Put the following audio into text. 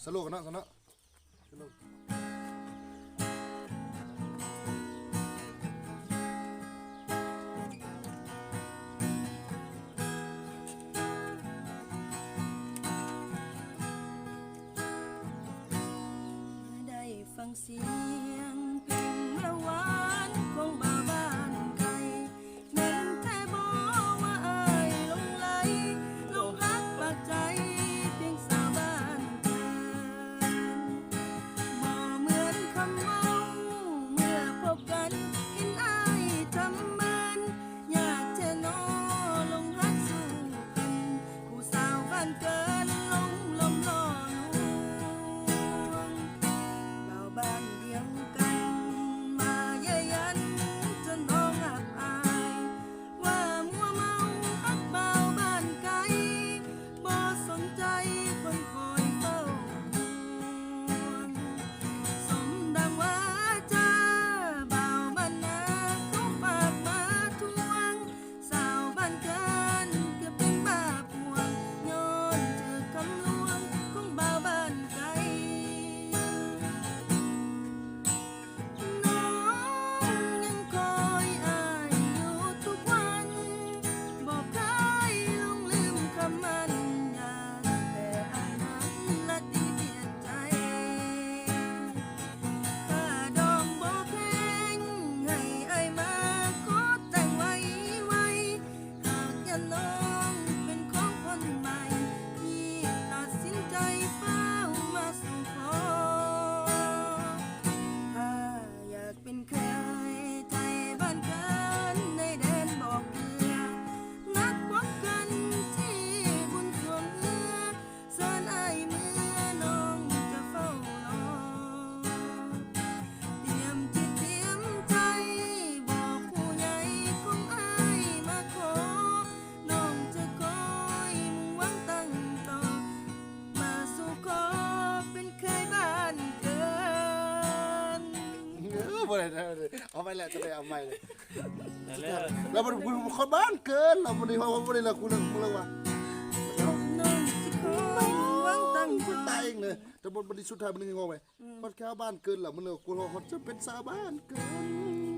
สโลกันเนาะสโลสโลได้ฟังเสียงเพลงเมื่อวานของบ่าวบ้านไกลแม่นแท้บ่ว่าอายหลงไหลหลงรักปากใจเพียงสาวบ้านเกินบ่เหมือนคำเมาเมื่อพบกันเห็นอายทำมันอยากจะนอลงรักสู่กันผู้สาวบ้านเกินลงลมล่อลวง บ่าวบ้านเดียวกันมาเย้ยยันจนน้องอับอายว่ามัวเมาฮักบ่าวบ้านไกลบ่สนใจคนคอยเฝ้าห่วงสมดังว่าจ้าบ่าวบ้านนาเขาฝากมาทวงสาวบ้านเกินก็เป็นบ้าพวงย้อนเจอคำลวงของบ่าวบ้านไกล น้องยังคอยอายอยู่ทุกวันบอกเคยลงลืมคำมั่นยาแต่อายนั้นละตีเปลี่ยนใจข้าดองบอกแพงให้อายมาขอแต่งไว้หากยันน้องเป็นของคนใหม่ที่ตัดสินใจเฝ้ามาสู่ขอ ถ้าอยากเป็นเคยใจบ้านกันในแดนบอกเกลือนัดพบกันที่บุญส่วนเรือสานอายเมื่อน้องจะเฝ้ารอเตรียมจิตเตรียมใจบอกผู้ใหญ่ของอายมาขอน้องจะคอยมุ่งหวังตั้งต่อมาสู่ขอเป็นเคยบ้านเกิน บ่ได้เอาไปแล้วจะได้เอาใหม่เลย นั่นแหละ แล้วมันคนบ้านเกินเราบ่ได้ว่าบ่ได้ละคุณเรื่องว่า น้องจะคอยหวังตั้ง คุณตายเองเลยแต่บนสุดท้ายมันงงไปคนแค่บ้านเกินล่ะมันเลยกูว่าคนจะเป็นสาวบ้านเกิน